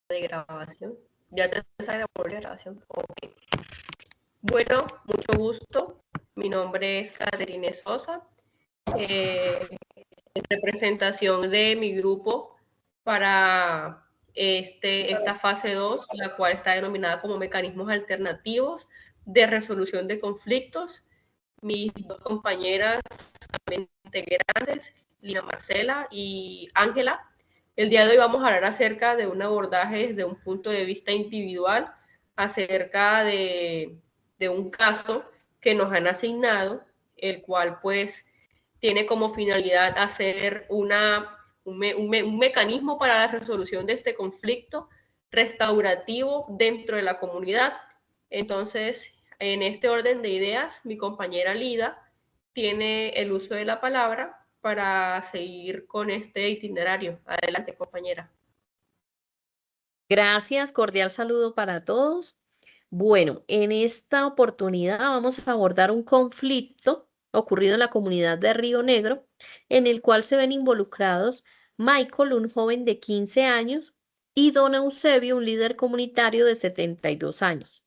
de grabación. ¿Ya te sale la de grabación? Ok. Bueno, mucho gusto. Mi nombre es Caterine Sosa. En representación de mi grupo para esta fase 2, la cual está denominada como mecanismos alternativos de resolución de conflictos. Mis dos compañeras también integrantes, Lina Marcela y Ángela. El día de hoy vamos a hablar acerca de un abordaje desde un punto de vista individual, acerca de un caso que nos han asignado, el cual pues tiene como finalidad hacer un mecanismo para la resolución de este conflicto restaurativo dentro de la comunidad. Entonces, en este orden de ideas, mi compañera Lida tiene el uso de la palabra para seguir con este itinerario. Adelante, compañera. Gracias, cordial saludo para todos. Bueno, en esta oportunidad vamos a abordar un conflicto ocurrido en la comunidad de Río Negro, en el cual se ven involucrados Michael, un joven de 15 años, y don Eusebio, un líder comunitario de 72 años.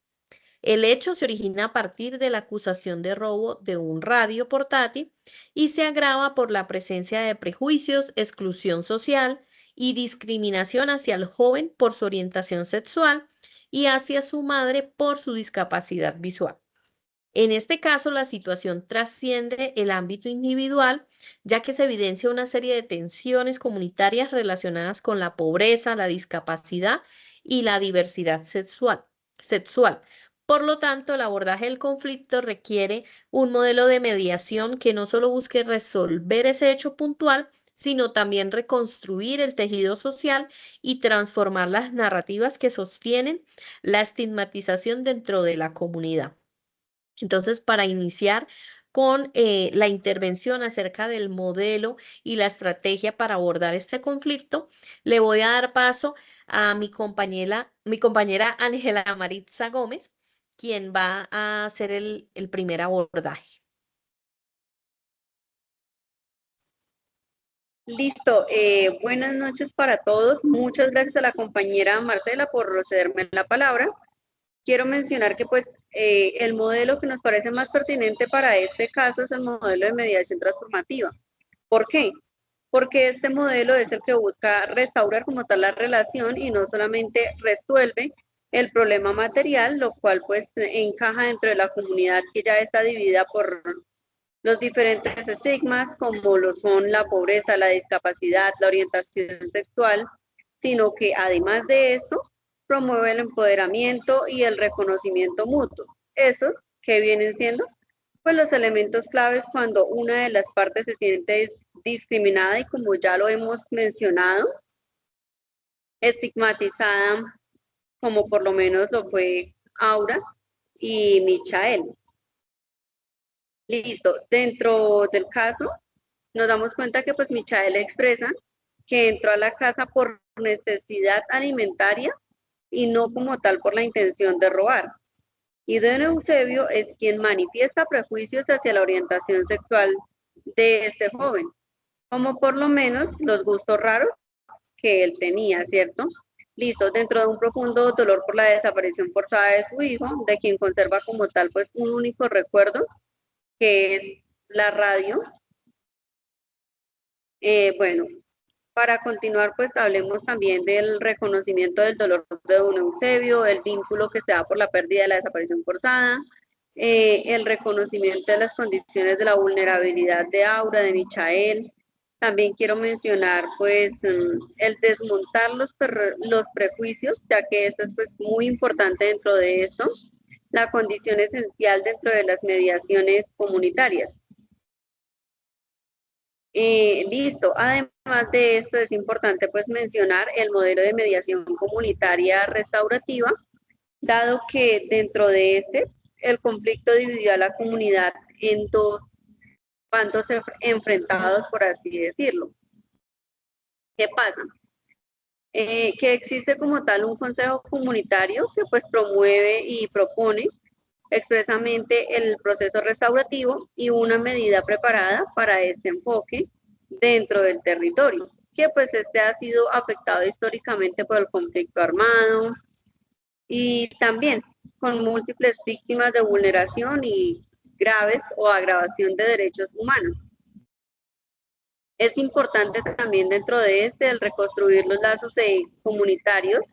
El hecho se origina a partir de la acusación de robo de un radio portátil y se agrava por la presencia de prejuicios, exclusión social y discriminación hacia el joven por su orientación sexual y hacia su madre por su discapacidad visual. En este caso, la situación trasciende el ámbito individual, ya que se evidencia una serie de tensiones comunitarias relacionadas con la pobreza, la discapacidad y la diversidad sexual. Por lo tanto, el abordaje del conflicto requiere un modelo de mediación que no solo busque resolver ese hecho puntual, sino también reconstruir el tejido social y transformar las narrativas que sostienen la estigmatización dentro de la comunidad. Entonces, para iniciar con la intervención acerca del modelo y la estrategia para abordar este conflicto, le voy a dar paso a mi compañera Ángela Maritza Gómez, quien va a hacer el primer abordaje. Listo, buenas noches para todos. Muchas gracias a la compañera Marcela por cederme la palabra. Quiero mencionar que pues el modelo que nos parece más pertinente para este caso es el modelo de mediación transformativa. ¿Por qué? Porque este modelo es el que busca restaurar como tal la relación y no solamente resuelve el problema material, lo cual pues encaja dentro de la comunidad que ya está dividida por los diferentes estigmas como lo son la pobreza, la discapacidad, la orientación sexual, sino que además de esto promueve el empoderamiento y el reconocimiento mutuo. Esos que vienen siendo pues los elementos claves cuando una de las partes se siente discriminada y, como ya lo hemos mencionado, estigmatizada, como por lo menos lo fue Aura y Michael. Listo, dentro del caso nos damos cuenta que pues Michael expresa que entró a la casa por necesidad alimentaria y no como tal por la intención de robar. Y don Eusebio es quien manifiesta prejuicios hacia la orientación sexual de este joven, como por lo menos los gustos raros que él tenía, ¿cierto? Listo, dentro de un profundo dolor por la desaparición forzada de su hijo, de quien conserva como tal pues un único recuerdo, que es la radio. Bueno, para continuar, pues hablemos también del reconocimiento del dolor de don Eusebio, el vínculo que se da por la pérdida de la desaparición forzada, el reconocimiento de las condiciones de la vulnerabilidad de Aura, de Michael. También quiero mencionar, pues, el desmontar los prejuicios, ya que esto es pues, muy importante dentro de esto, la condición esencial dentro de las mediaciones comunitarias. Listo. Además de esto, es importante pues mencionar el modelo de mediación comunitaria restaurativa, dado que dentro de este, el conflicto dividió a la comunidad en dos bandos enfrentados, por así decirlo. ¿Qué pasa? Que existe como tal un consejo comunitario que pues promueve y propone expresamente el proceso restaurativo y una medida preparada para este enfoque dentro del territorio. que pues este ha sido afectado históricamente por el conflicto armado y también con múltiples víctimas de vulneración y graves o agravación de derechos humanos. Es importante también dentro de el reconstruir los lazos comunitarios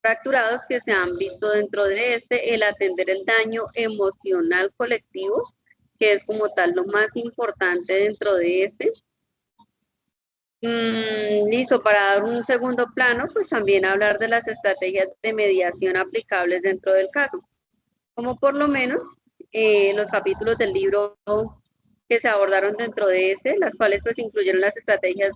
fracturados que se han visto dentro de el atender el daño emocional colectivo, que es como tal lo más importante dentro de listo, para dar un segundo plano, pues también hablar de las estrategias de mediación aplicables dentro del caso, como por lo menos los capítulos del libro que se abordaron dentro de las cuales pues incluyeron las estrategias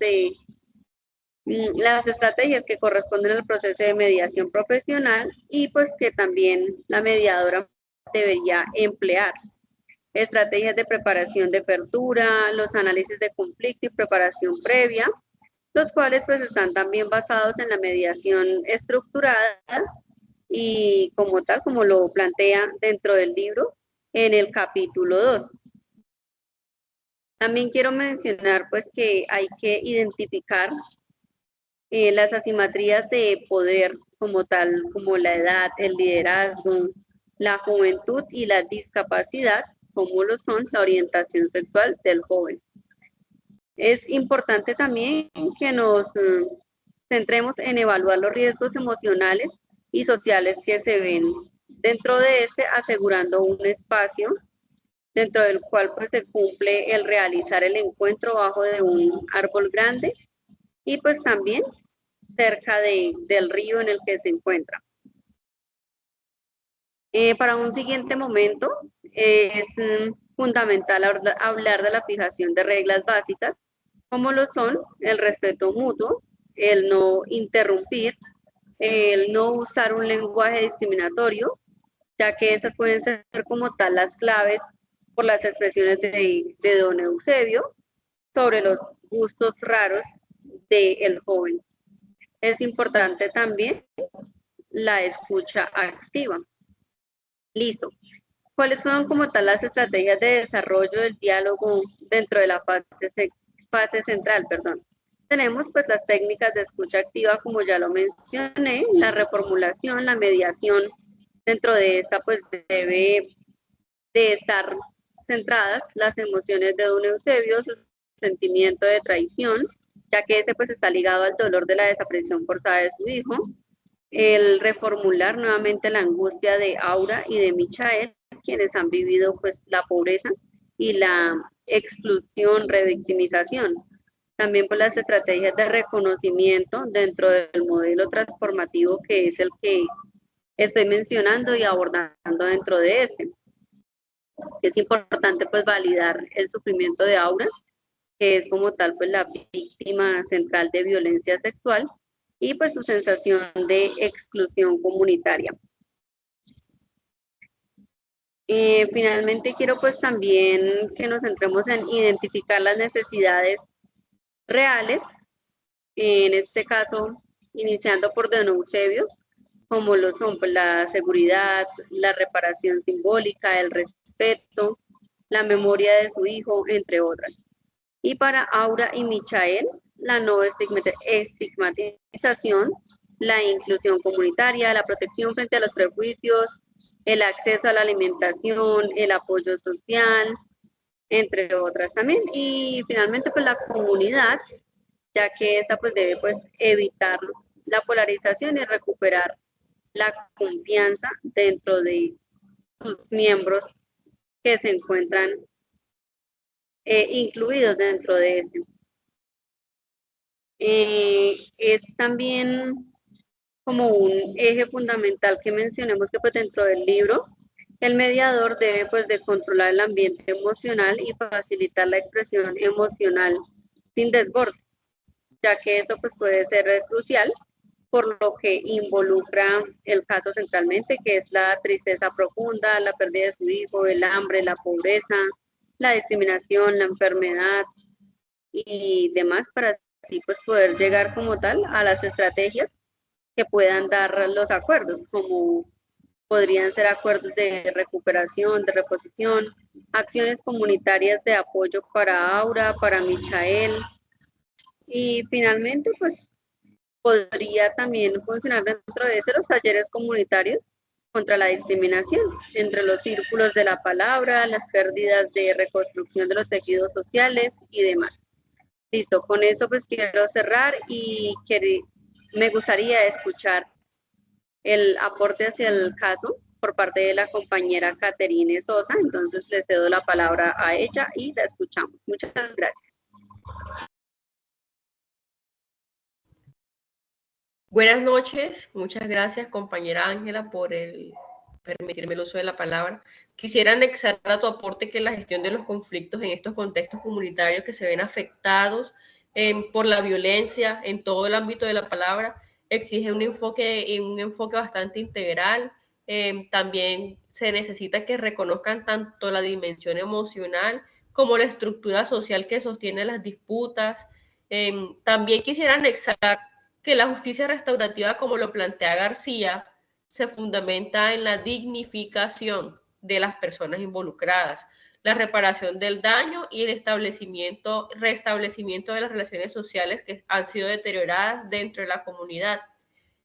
que corresponden al proceso de mediación profesional y pues que también la mediadora debería emplear. Estrategias de preparación de apertura, los análisis de conflicto y preparación previa, los cuales pues están también basados en la mediación estructurada y como tal, como lo plantea dentro del libro en el capítulo 2. También quiero mencionar pues que hay que identificar las asimetrías de poder como tal, como la edad, el liderazgo, la juventud y la discapacidad, como lo son la orientación sexual del joven. Es importante también que nos centremos en evaluar los riesgos emocionales y sociales que se ven dentro de asegurando un espacio dentro del cual pues se cumple el realizar el encuentro bajo de un árbol grande y pues también cerca del río en el que se encuentra. Para un siguiente momento es fundamental hablar de la fijación de reglas básicas, como lo son el respeto mutuo, el no interrumpir, el no usar un lenguaje discriminatorio, ya que esas pueden ser como tal las claves por las expresiones de don Eusebio sobre los gustos raros del joven. Es importante también la escucha activa. Listo. ¿Cuáles fueron como tal las estrategias de desarrollo del diálogo dentro de la fase central? Tenemos pues las técnicas de escucha activa, como ya lo mencioné, la reformulación, la mediación. Dentro de esta pues debe de estar centradas las emociones de don Eusebio, su sentimiento de traición, ya que pues está ligado al dolor de la desaparición forzada de su hijo, el reformular nuevamente la angustia de Aura y de Michael, quienes han vivido pues la pobreza y la exclusión, revictimización. También pues las estrategias de reconocimiento dentro del modelo transformativo, que es el que estoy mencionando y abordando dentro de Es importante pues validar el sufrimiento de Aura, que es como tal pues la víctima central de violencia sexual, y pues su sensación de exclusión comunitaria. Finalmente quiero pues también que nos centremos en identificar las necesidades reales, en este caso iniciando por don Eusebio, como lo son pues, la seguridad, la reparación simbólica, el respeto, la memoria de su hijo, entre otras. Y para Aura y Michael, la no estigmatización, la inclusión comunitaria, la protección frente a los prejuicios, el acceso a la alimentación, el apoyo social, entre otras también. Y finalmente, pues la comunidad, ya que esta pues debe pues evitar la polarización y recuperar la confianza dentro de sus miembros que se encuentran incluidos dentro de es también como un eje fundamental que mencionemos que pues dentro del libro el mediador debe pues de controlar el ambiente emocional y facilitar la expresión emocional sin desborde, ya que esto pues puede ser crucial por lo que involucra el caso centralmente, que es la tristeza profunda, la pérdida de su hijo, el hambre, la pobreza, la discriminación, la enfermedad y demás, para así pues poder llegar como tal a las estrategias que puedan dar los acuerdos, como podrían ser acuerdos de recuperación, de reposición, acciones comunitarias de apoyo para Aura, para Michael, Y finalmente, pues podría también funcionar dentro de eso los talleres comunitarios contra la discriminación entre los círculos de la palabra, las pérdidas de reconstrucción de los tejidos sociales y demás. Listo, con esto pues quiero cerrar y me gustaría escuchar el aporte hacia el caso por parte de la compañera Caterine Sosa, entonces le cedo la palabra a ella y la escuchamos. Muchas gracias. Buenas noches, muchas gracias compañera Ángela por permitirme el uso de la palabra. Quisiera anexar a tu aporte que la gestión de los conflictos en estos contextos comunitarios que se ven afectados por la violencia en todo el ámbito de la palabra exige un enfoque bastante integral. También se necesita que reconozcan tanto la dimensión emocional como la estructura social que sostiene las disputas. También quisiera anexar que la justicia restaurativa, como lo plantea García, se fundamenta en la dignificación de las personas involucradas, la reparación del daño y el restablecimiento de las relaciones sociales que han sido deterioradas dentro de la comunidad.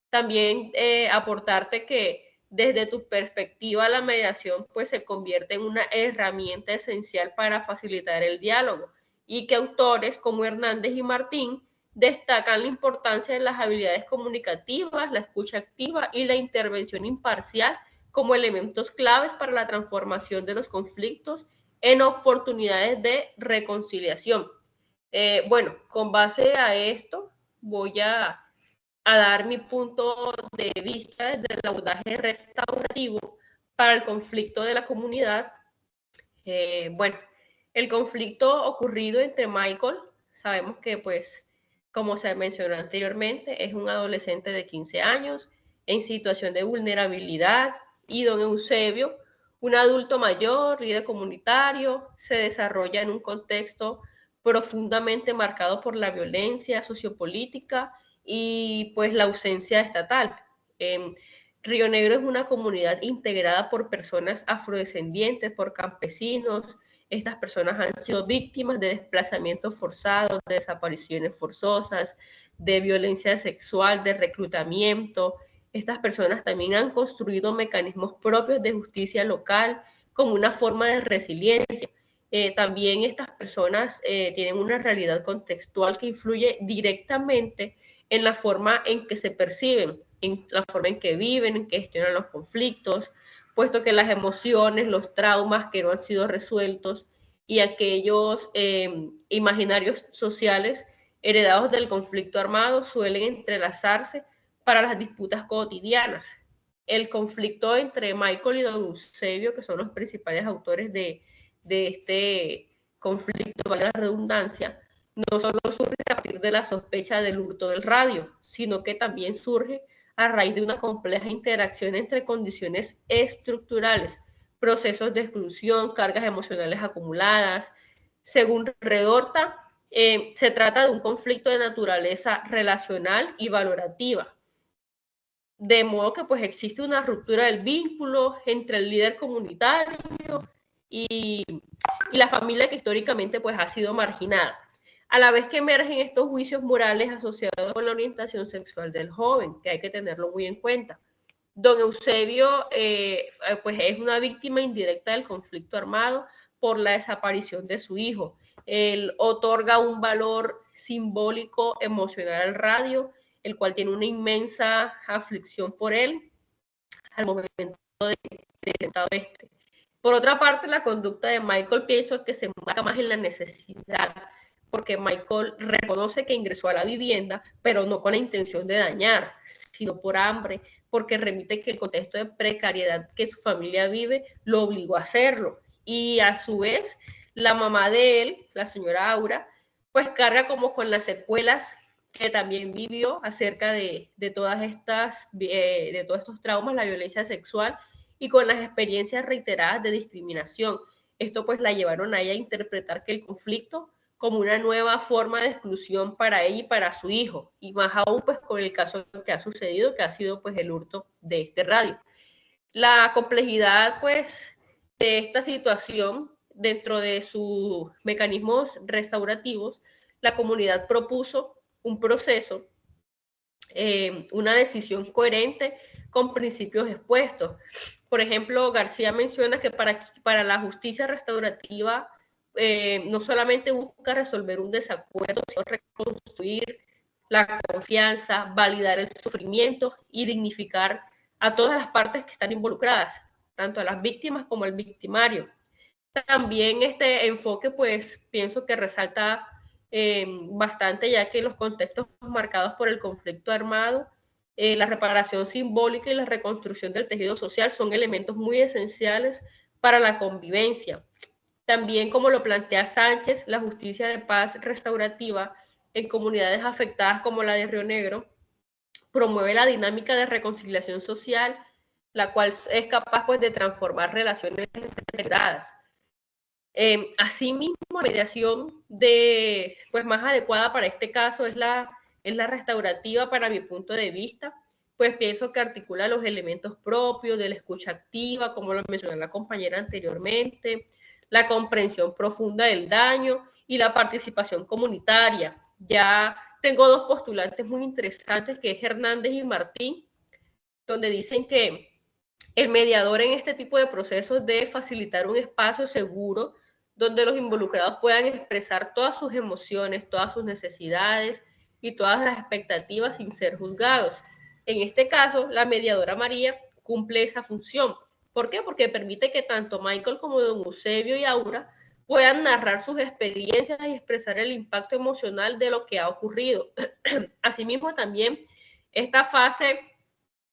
También aportarte que desde tu perspectiva la mediación pues se convierte en una herramienta esencial para facilitar el diálogo y que autores como Hernández y Martín destacan la importancia de las habilidades comunicativas, la escucha activa y la intervención imparcial como elementos claves para la transformación de los conflictos en oportunidades de reconciliación. Bueno, con base a esto voy a dar mi punto de vista desde el abordaje restaurativo para el conflicto de la comunidad. Bueno, el conflicto ocurrido entre Michael, sabemos que pues, como se mencionó anteriormente, es un adolescente de 15 años en situación de vulnerabilidad, y don Eusebio, un adulto mayor, líder comunitario, se desarrolla en un contexto profundamente marcado por la violencia sociopolítica y pues la ausencia estatal. Río Negro es una comunidad integrada por personas afrodescendientes, por campesinos. Estas personas han sido víctimas de desplazamientos forzados, de desapariciones forzosas, de violencia sexual, de reclutamiento. Estas personas también han construido mecanismos propios de justicia local como una forma de resiliencia. También estas personas tienen una realidad contextual que influye directamente en la forma en que se perciben, en la forma en que viven, en que gestionan los conflictos, puesto que las emociones, los traumas que no han sido resueltos y aquellos imaginarios sociales heredados del conflicto armado suelen entrelazarse para las disputas cotidianas. El conflicto entre Michael y don Eusebio, que son los principales autores de este conflicto, vale la redundancia, no solo surge a partir de la sospecha del hurto del radio, sino que también surge a raíz de una compleja interacción entre condiciones estructurales, procesos de exclusión, cargas emocionales acumuladas. Según Redorta, se trata de un conflicto de naturaleza relacional y valorativa, de modo que pues existe una ruptura del vínculo entre el líder comunitario y la familia que históricamente pues ha sido marginada, a la vez que emergen estos juicios morales asociados con la orientación sexual del joven, que hay que tenerlo muy en cuenta. Don Eusebio pues es una víctima indirecta del conflicto armado por la desaparición de su hijo. Él otorga un valor simbólico emocional al radio, el cual tiene una inmensa aflicción por él al momento de este. Por otra parte, la conducta de Michael pienso que se enmarca más en la necesidad, porque Michael reconoce que ingresó a la vivienda, pero no con la intención de dañar, sino por hambre, porque remite que el contexto de precariedad que su familia vive lo obligó a hacerlo. Y a su vez, la mamá de él, la señora Aura, pues carga como con las secuelas que también vivió acerca de todas estas, de todos estos traumas, la violencia sexual, y con las experiencias reiteradas de discriminación. Esto pues la llevaron a ella a interpretar que el conflicto como una nueva forma de exclusión para ella y para su hijo, y más aún pues con el caso que ha sucedido, que ha sido pues el hurto de este radio. La complejidad pues de esta situación dentro de sus mecanismos restaurativos la comunidad propuso un proceso, una decisión coherente con principios expuestos. Por ejemplo, García menciona que para la justicia restaurativa no solamente busca resolver un desacuerdo, sino reconstruir la confianza, validar el sufrimiento y dignificar a todas las partes que están involucradas, tanto a las víctimas como al victimario. También este enfoque, pues, pienso que resalta bastante, ya que los contextos marcados por el conflicto armado, la reparación simbólica y la reconstrucción del tejido social son elementos muy esenciales para la convivencia. También, como lo plantea Sánchez, la justicia de paz restaurativa en comunidades afectadas como la de Río Negro promueve la dinámica de reconciliación social, la cual es capaz, pues, de transformar relaciones deterioradas. Asimismo, la mediación pues, más adecuada para este caso es la restaurativa, para mi punto de vista, pues pienso que articula los elementos propios de la escucha activa, como lo mencionó la compañera anteriormente, la comprensión profunda del daño y la participación comunitaria. Ya tengo dos postulantes muy interesantes, que es Hernández y Martín, donde dicen que el mediador en este tipo de procesos debe facilitar un espacio seguro donde los involucrados puedan expresar todas sus emociones, todas sus necesidades y todas las expectativas sin ser juzgados. En este caso, la mediadora María cumple esa función. ¿Por qué? Porque permite que tanto Michael como don Eusebio y Aura puedan narrar sus experiencias y expresar el impacto emocional de lo que ha ocurrido. Asimismo, también esta fase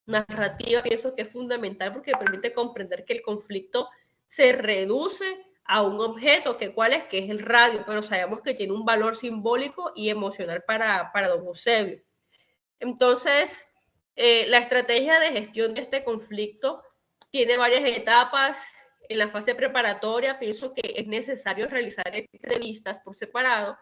narrativa pienso que es fundamental porque permite comprender que el conflicto se reduce a un objeto, ¿cuál es? Que es el radio, pero sabemos que tiene un valor simbólico y emocional para don Eusebio. Entonces, la estrategia de gestión de este conflicto tiene varias etapas. En la fase preparatoria pienso que es necesario realizar entrevistas por separado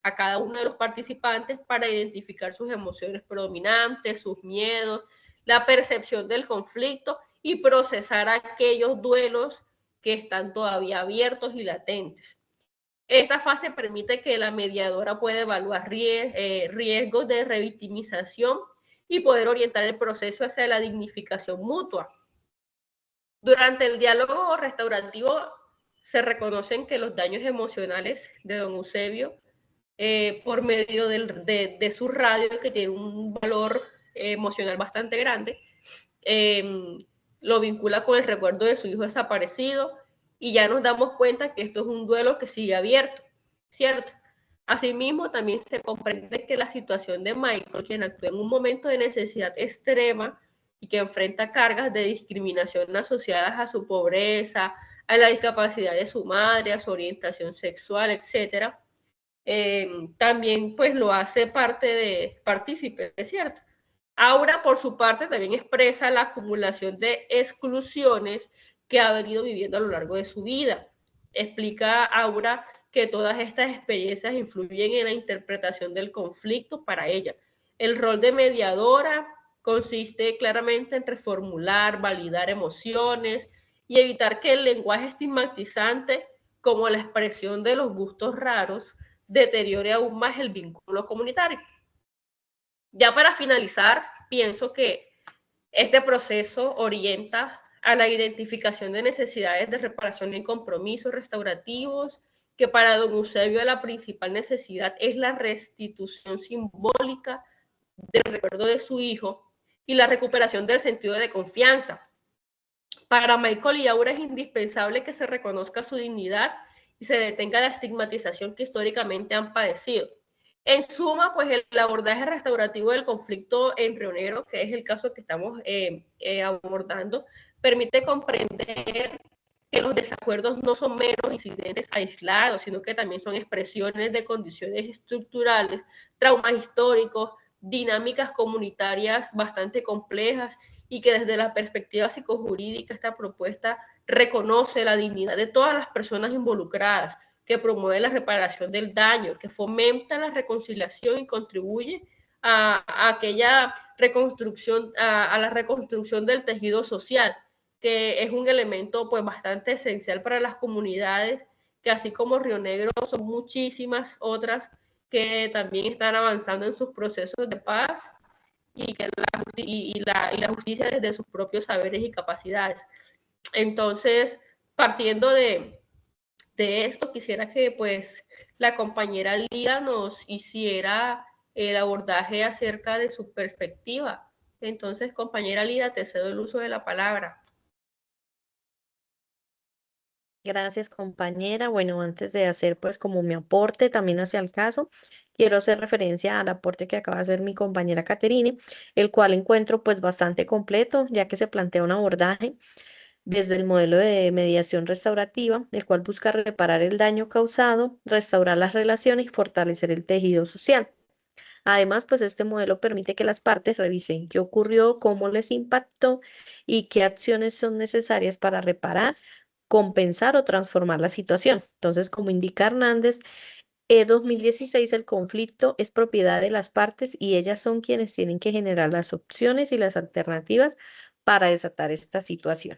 a cada uno de los participantes para identificar sus emociones predominantes, sus miedos, la percepción del conflicto y procesar aquellos duelos que están todavía abiertos y latentes. Esta fase permite que la mediadora pueda evaluar riesgos de revictimización y poder orientar el proceso hacia la dignificación mutua. Durante el diálogo restaurativo se reconocen que los daños emocionales de don Eusebio, por medio de su radio, que tiene un valor emocional bastante grande, lo vincula con el recuerdo de su hijo desaparecido, y ya nos damos cuenta que esto es un duelo que sigue abierto, ¿cierto? Asimismo, también se comprende que la situación de Michael, quien actúa en un momento de necesidad extrema y que enfrenta cargas de discriminación asociadas a su pobreza, a la discapacidad de su madre, a su orientación sexual, etcétera, también pues lo hace partícipe, ¿es cierto? Aura, por su parte, también expresa la acumulación de exclusiones que ha venido viviendo a lo largo de su vida. Explica Aura que todas estas experiencias influyen en la interpretación del conflicto para ella. El rol de mediadora consiste claramente en reformular, validar emociones y evitar que el lenguaje estigmatizante, como la expresión de los gustos raros, deteriore aún más el vínculo comunitario. Ya para finalizar, pienso que este proceso orienta a la identificación de necesidades de reparación y compromisos restaurativos, que para don Eusebio la principal necesidad es la restitución simbólica del recuerdo de su hijo y la recuperación del sentido de confianza. Para Michael y Aura es indispensable que se reconozca su dignidad y se detenga la estigmatización que históricamente han padecido. En suma, pues el abordaje restaurativo del conflicto en Río Negro, que es el caso que estamos abordando, permite comprender que los desacuerdos no son meros incidentes aislados, sino que también son expresiones de condiciones estructurales, traumas históricos, dinámicas comunitarias bastante complejas, y que desde la perspectiva psicojurídica esta propuesta reconoce la dignidad de todas las personas involucradas, que promueve la reparación del daño, que fomenta la reconciliación y contribuye a aquella reconstrucción, a la reconstrucción del tejido social, que es un elemento pues bastante esencial para las comunidades, que así como Río Negro son muchísimas otras que también están avanzando en sus procesos de paz y que la justicia desde sus propios saberes y capacidades. Entonces, partiendo de esto, quisiera que pues la compañera Lida nos hiciera el abordaje acerca de su perspectiva. Entonces, compañera Lida, te cedo el uso de la palabra. Gracias, compañera. Bueno, antes de hacer pues como mi aporte también hacia el caso, quiero hacer referencia al aporte que acaba de hacer mi compañera Caterine, el cual encuentro pues bastante completo, ya que se plantea un abordaje desde el modelo de mediación restaurativa, el cual busca reparar el daño causado, restaurar las relaciones y fortalecer el tejido social. Además, pues este modelo permite que las partes revisen qué ocurrió, cómo les impactó y qué acciones son necesarias para reparar, compensar o transformar la situación. Entonces, como indica Hernández, 2016 el conflicto es propiedad de las partes y ellas son quienes tienen que generar las opciones y las alternativas para desatar esta situación.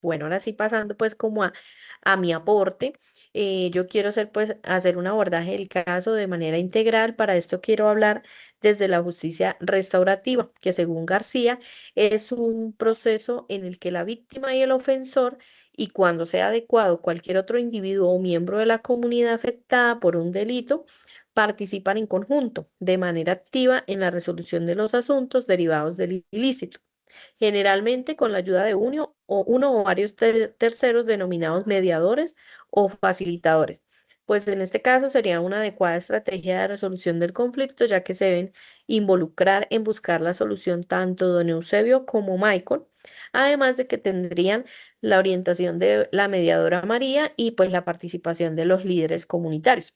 Bueno, ahora sí pasando pues como a mi aporte, yo quiero hacer un abordaje del caso de manera integral. Para esto quiero hablar desde la justicia restaurativa, que según García es un proceso en el que la víctima y el ofensor, y cuando sea adecuado cualquier otro individuo o miembro de la comunidad afectada por un delito, participan en conjunto, de manera activa en la resolución de los asuntos derivados del ilícito, generalmente con la ayuda de uno o varios terceros denominados mediadores o facilitadores. Pues en este caso sería una adecuada estrategia de resolución del conflicto, ya que se deben involucrar en buscar la solución tanto don Eusebio como Michael, además de que tendrían la orientación de la mediadora María y pues la participación de los líderes comunitarios.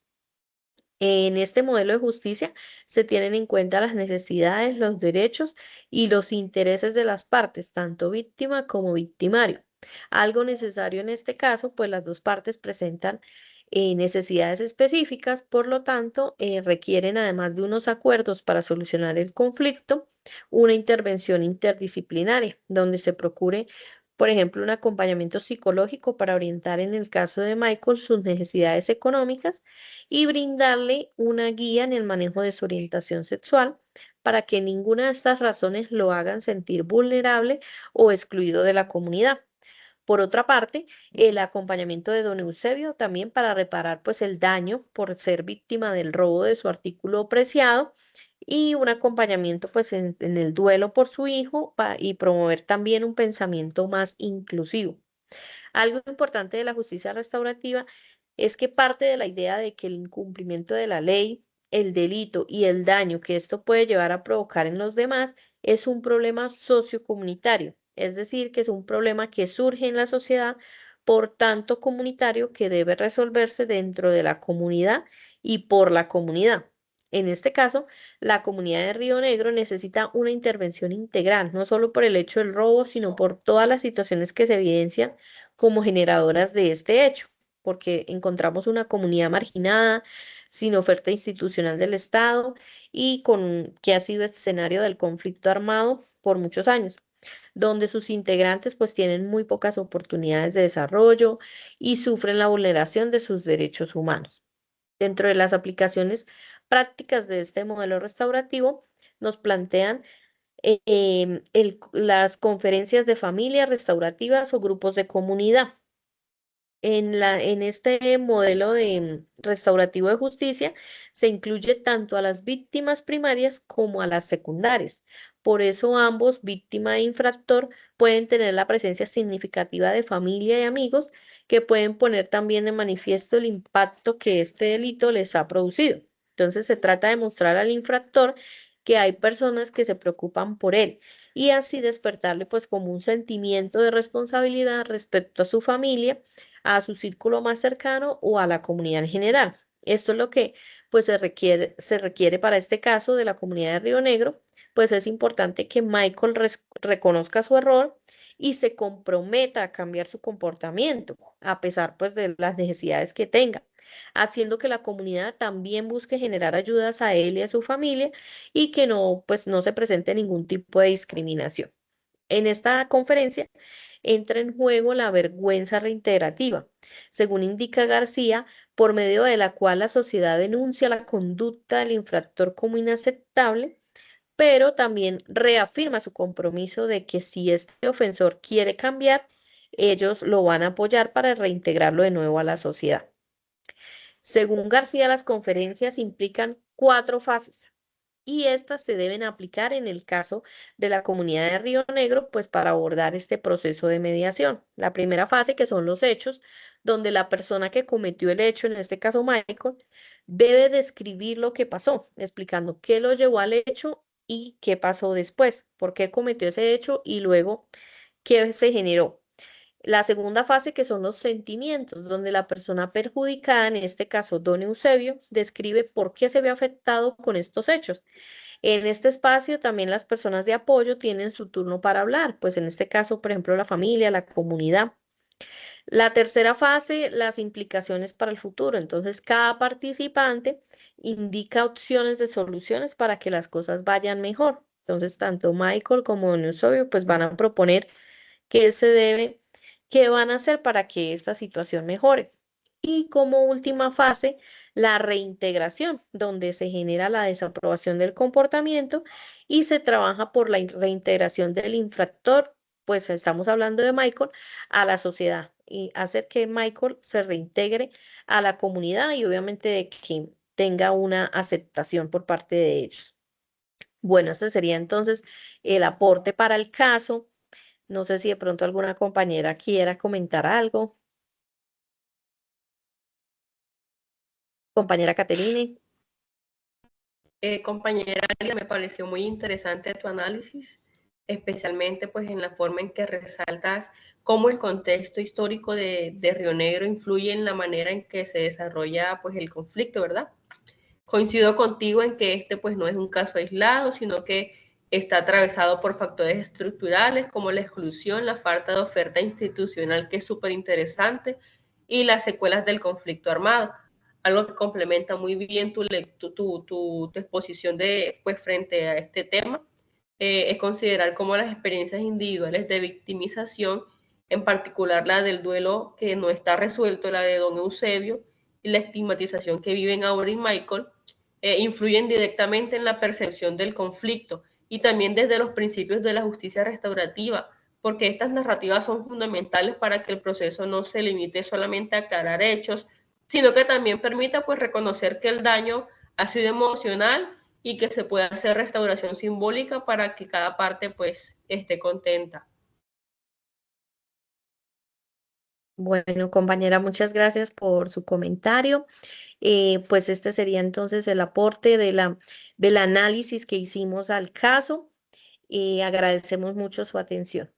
En este modelo de justicia se tienen en cuenta las necesidades, los derechos y los intereses de las partes, tanto víctima como victimario. Algo necesario en este caso, pues las dos partes presentan necesidades específicas, por lo tanto, requieren además de unos acuerdos para solucionar el conflicto, una intervención interdisciplinaria, donde se procure, por ejemplo, un acompañamiento psicológico para orientar en el caso de Michael sus necesidades económicas y brindarle una guía en el manejo de su orientación sexual para que ninguna de estas razones lo hagan sentir vulnerable o excluido de la comunidad. Por otra parte, el acompañamiento de don Eusebio también para reparar pues el daño por ser víctima del robo de su artículo preciado y un acompañamiento pues en el duelo por su hijo y promover también un pensamiento más inclusivo. Algo importante de la justicia restaurativa es que parte de la idea de que el incumplimiento de la ley, el delito y el daño que esto puede llevar a provocar en los demás es un problema sociocomunitario, es decir, que es un problema que surge en la sociedad, por tanto comunitario, que debe resolverse dentro de la comunidad y por la comunidad. En este caso, la comunidad de Río Negro necesita una intervención integral, no solo por el hecho del robo, sino por todas las situaciones que se evidencian como generadoras de este hecho, porque encontramos una comunidad marginada, sin oferta institucional del Estado y que ha sido escenario del conflicto armado por muchos años, donde sus integrantes pues tienen muy pocas oportunidades de desarrollo y sufren la vulneración de sus derechos humanos. Dentro de las aplicaciones prácticas de este modelo restaurativo, nos plantean las conferencias de familias restaurativas o grupos de comunidad. En este modelo restaurativo de justicia se incluye tanto a las víctimas primarias como a las secundarias. Por eso ambos, víctima e infractor, pueden tener la presencia significativa de familia y amigos que pueden poner también en manifiesto el impacto que este delito les ha producido. Entonces se trata de mostrar al infractor que hay personas que se preocupan por él y así despertarle pues como un sentimiento de responsabilidad respecto a su familia, a su círculo más cercano o a la comunidad en general. Esto es lo que pues se requiere para este caso de la comunidad de Río Negro, pues es importante que Michael reconozca su error y se comprometa a cambiar su comportamiento, a pesar pues de las necesidades que tenga, haciendo que la comunidad también busque generar ayudas a él y a su familia y que no, pues no se presente ningún tipo de discriminación. En esta conferencia, entra en juego la vergüenza reintegrativa, según indica García, por medio de la cual la sociedad denuncia la conducta del infractor como inaceptable, pero también reafirma su compromiso de que si este ofensor quiere cambiar, ellos lo van a apoyar para reintegrarlo de nuevo a la sociedad. Según García, las conferencias implican 4 fases y estas se deben aplicar en el caso de la comunidad de Río Negro, pues para abordar este proceso de mediación. La primera fase, que son los hechos, donde la persona que cometió el hecho, en este caso Michael, debe describir lo que pasó, explicando qué lo llevó al hecho y qué pasó después, por qué cometió ese hecho y luego qué se generó. La segunda fase, que son los sentimientos, donde la persona perjudicada, en este caso don Eusebio, describe por qué se ve afectado con estos hechos. En este espacio también las personas de apoyo tienen su turno para hablar, pues en este caso, por ejemplo, la familia, la comunidad. La tercera fase, las implicaciones para el futuro. Entonces, cada participante indica opciones de soluciones para que las cosas vayan mejor. Entonces, tanto Michael como don Eusebio, pues van a proponer qué se debe, qué van a hacer para que esta situación mejore. Y como última fase, la reintegración, donde se genera la desaprobación del comportamiento y se trabaja por la reintegración del infractor, pues estamos hablando de Michael, a la sociedad y hacer que Michael se reintegre a la comunidad y obviamente de que tenga una aceptación por parte de ellos. Bueno, este sería entonces el aporte para el caso. No sé si de pronto alguna compañera quiera comentar algo. Compañera Caterine. Compañera, me pareció muy interesante tu análisis, especialmente pues en la forma en que resaltas cómo el contexto histórico de Río Negro influye en la manera en que se desarrolla pues el conflicto, ¿verdad? Coincido contigo en que este pues no es un caso aislado, sino que está atravesado por factores estructurales como la exclusión, la falta de oferta institucional, que es súper interesante, y las secuelas del conflicto armado. Algo que complementa muy bien tu exposición de, pues, frente a este tema, es considerar cómo las experiencias individuales de victimización, en particular la del duelo que no está resuelto, la de don Eusebio, y la estigmatización que viven Aura y Michael, influyen directamente en la percepción del conflicto y también desde los principios de la justicia restaurativa, porque estas narrativas son fundamentales para que el proceso no se limite solamente a aclarar hechos, sino que también permita pues reconocer que el daño ha sido emocional y que se puede hacer restauración simbólica para que cada parte pues esté contenta. Bueno, compañera, muchas gracias por su comentario. Pues este sería entonces el aporte del análisis que hicimos al caso. Agradecemos mucho su atención.